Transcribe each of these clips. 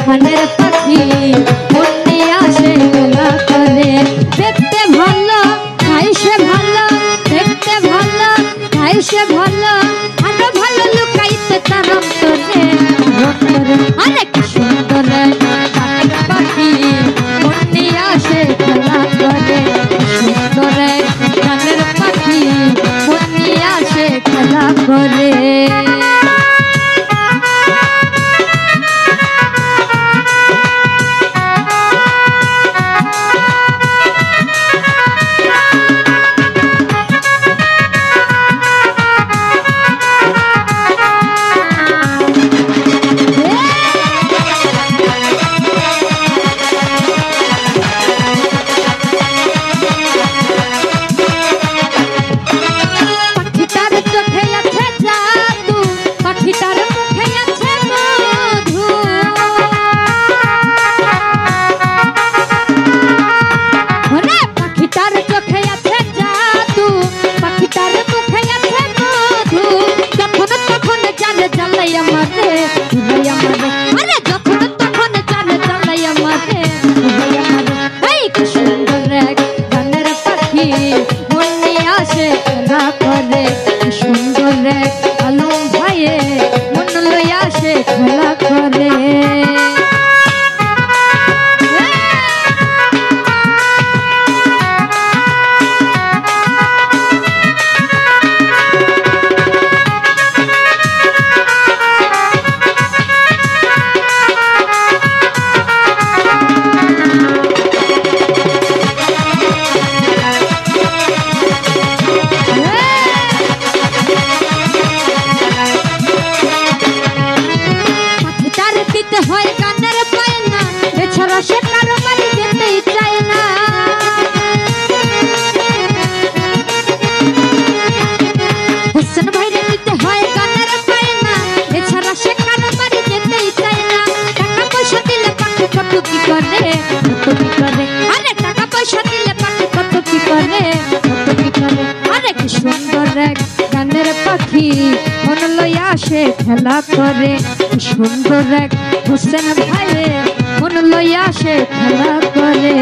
মনের পাখি মন নিয়ে আসে খেলা করে। দেখতে ভালো তাই সে ভালো, দেখতে ভালো তাই সে ভালো, আরো ভালো লুকাইতে তার অন্তরে। আরে কি সুন্দর মনের পাখি মন নিয়ে আসে খেলা করে। সুন্দর মনের পাখি মন নিয়ে আসে খেলা করে। মন লইয়া আসে খেলা করে। সুন্দর এক হোসেন ভাইরে মন লইয়া আসে খেলা করে।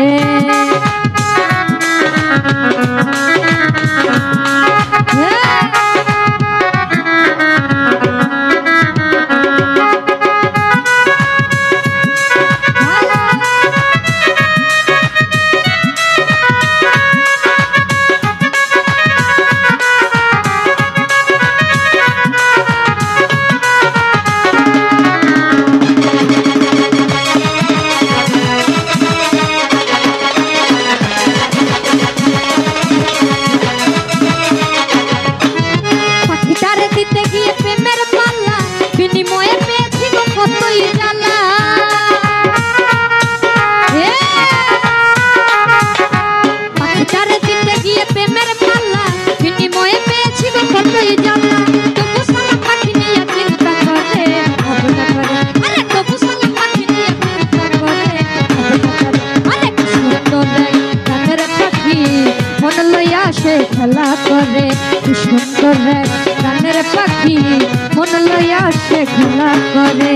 খেলা করে সুন্দর গানের পাখি মন লইয়া সে খেলা করে।